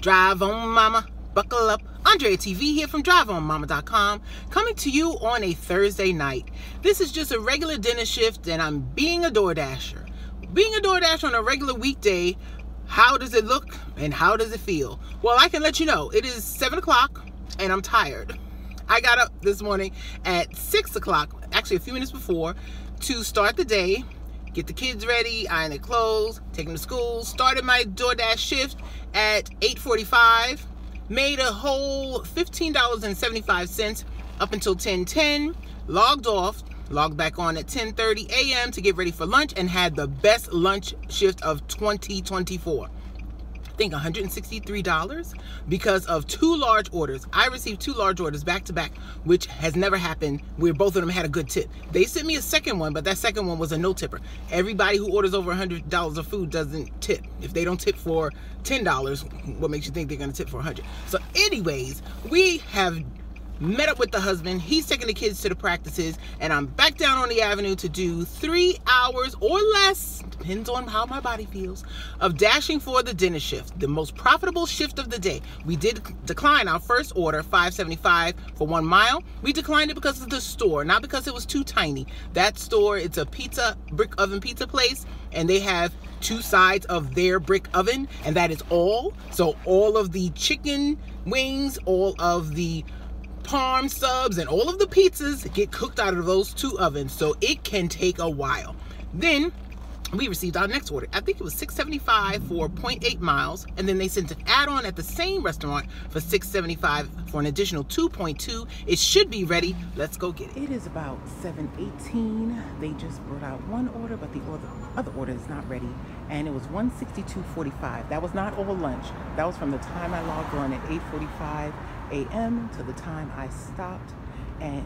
Drive on mama, buckle up. Andrea TV here from driveonmama.com, coming to you on a Thursday night. This is just a regular dinner shift and I'm being a Doordasher. Being a Doordash on a regular weekday, how does it look and how does it feel? Well, I can let you know, it is 7 o'clock and I'm tired. I got up this morning at 6 o'clock, actually a few minutes before, to start the day, get the kids ready, iron their clothes, take them to school, started my Doordash shift at 8:45, made a whole $15.75 up until 10:10, logged off, logged back on at 10:30 a.m. to get ready for lunch, and had the best lunch shift of 2024. I think $163 because of 2 large orders. I received 2 large orders back to back, which has never happened where both of them had a good tip. They sent me a second one, but that second one was a no tipper. Everybody who orders over $100 of food doesn't tip. If they don't tip for $10, what makes you think they're going to tip for $100? So anyways, we have met up with the husband. He's taking the kids to the practices, and I'm back down on the avenue to do 3 hours or less, depends on how my body feels, of dashing for the dinner shift, the most profitable shift of the day. We did decline our first order, $5.75 for 1 mile. We declined it because of the store, not because it was too tiny. That store, it's a brick oven pizza place, and they have 2 sides of their brick oven, and that is all. So all of the chicken wings, all of the parm subs, and all of the pizzas get cooked out of those 2 ovens, so it can take a while. Then we received our next order. I think it was $6.75 for 0.8 miles, and then they sent an add-on at the same restaurant for $6.75 for an additional 2.2. It should be ready. Let's go get it. It is about 7:18. They just brought out 1 order, but the other order is not ready, and it was $162.45. That was not all lunch. That was from the time I logged on at 8:45 a.m. to the time I stopped and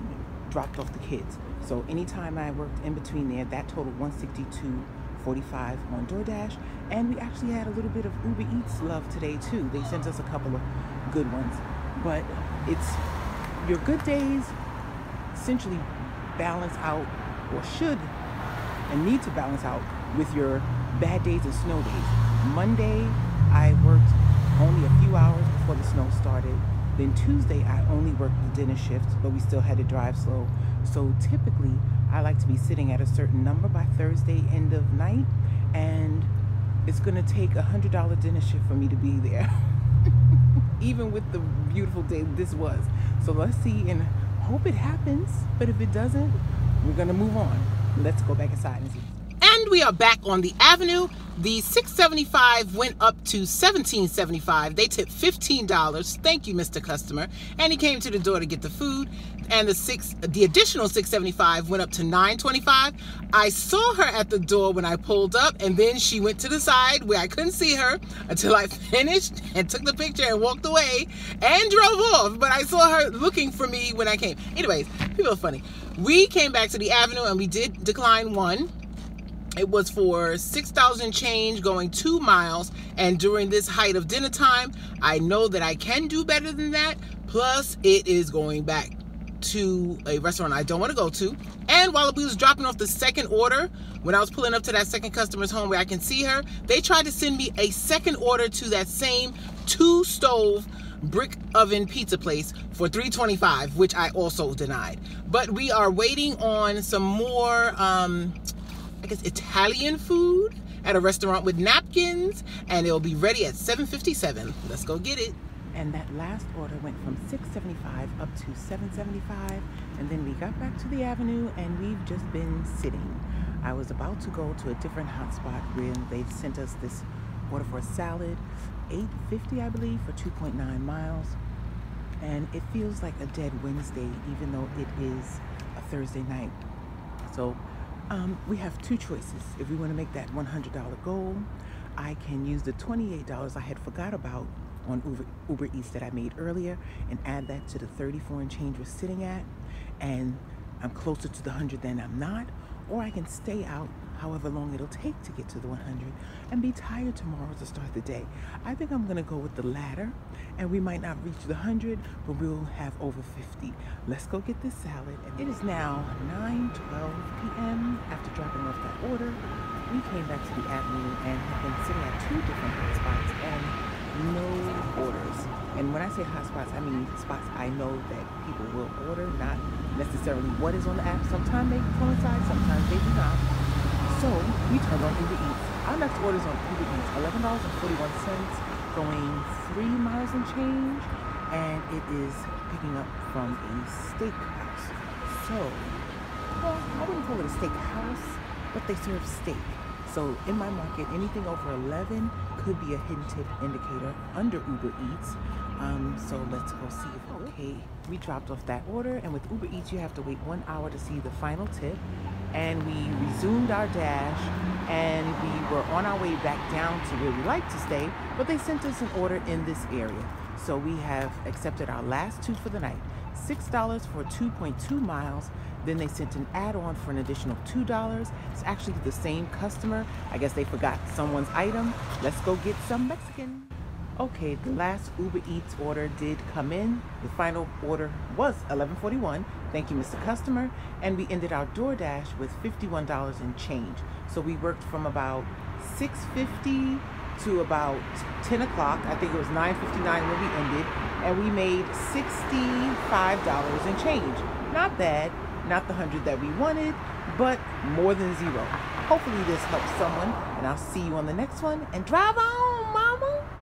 dropped off the kids. So anytime I worked in between there, that totaled $162.45 on Doordash. And we actually had a little bit of Uber Eats love today too. They sent us a couple of good ones. But it's your good days essentially balance out, or should and need to balance out, with your bad days and snow days. Monday, I worked only a few hours before the snow started. Then Tuesday, I only worked the dinner shift, but we still had to drive slow. So typically, I like to be sitting at a certain number by Thursday end of night, and it's gonna take a $100 dinner shift for me to be there, even with the beautiful day this was. So let's see and hope it happens, but if it doesn't, we're gonna move on. Let's go back inside and see. And we are back on the avenue. The $6.75 went up to $17.75. They tipped $15. Thank you, Mr. Customer. And he came to the door to get the food. And the additional $6.75 went up to $9.25. I saw her at the door when I pulled up, and then she went to the side where I couldn't see her until I finished and took the picture and walked away and drove off. But I saw her looking for me when I came. Anyways, people are funny. We came back to the avenue and we did decline 1. It was for $6,000 change going 2 miles, and during this height of dinner time, I know that I can do better than that. Plus, it is going back to a restaurant I don't want to go to. And while we was dropping off the second order, when I was pulling up to that second customer's home where I can see her, they tried to send me a second order to that same 2-stove brick oven pizza place for $3.25, which I also denied. But we are waiting on some more I guess Italian food at a restaurant with napkins, and it'll be ready at 7:57. Let's go get it. And that last order went from $6.75 up to $7.75, and then we got back to the avenue and we've just been sitting. I was about to go to a different hotspot where they sent us this order for a salad, $8.50 I believe, for 2.9 miles. And it feels like a dead Wednesday, even though it is a Thursday night. So we have 2 choices. If we want to make that $100 goal, I can use the $28 I had forgot about on Uber Eats that I made earlier and add that to the 34 and change we're sitting at, and I'm closer to the 100 than I'm not. Or I can stay out however long it'll take to get to the 100 and be tired tomorrow to start the day. I think I'm gonna go with the latter, and we might not reach the 100, but we'll have over 50. Let's go get this salad. And it is now 9:12 p.m. After dropping off that order, we came back to the avenue and have been sitting at 2 different hotspots and no order. And when I say hot spots, I mean spots I know that people will order, not necessarily what is on the app. Sometimes they coincide, sometimes they do not. So we turned on Uber Eats. Our next order is on Uber Eats, $11.41, going 3 miles and change, and it is picking up from a steakhouse. So, well, I wouldn't call it a steakhouse, but they serve steak. So in my market, anything over 11 could be a hidden tip indicator under Uber Eats. So let's go see if, okay, we dropped off that order, and with Uber Eats, you have to wait 1 hour to see the final tip. And we resumed our dash, and we were on our way back down to where we like to stay, but they sent us an order in this area. So we have accepted our last two for the night. $6 for 2.2 miles. Then they sent an add-on for an additional $2. It's actually the same customer. I guess they forgot someone's item. Let's go get some Mexican. Okay, the last Uber Eats order did come in. The final order was $11.41. Thank you, Mr. Customer. And we ended our Doordash with $51 and change. So we worked from about 6:50 to about 10 o'clock. I think it was 9:59 when we ended. And we made $65 and change. Not bad. Not the 100 that we wanted, but more than zero. Hopefully this helps someone, and I'll see you on the next one. And drive on, Mom!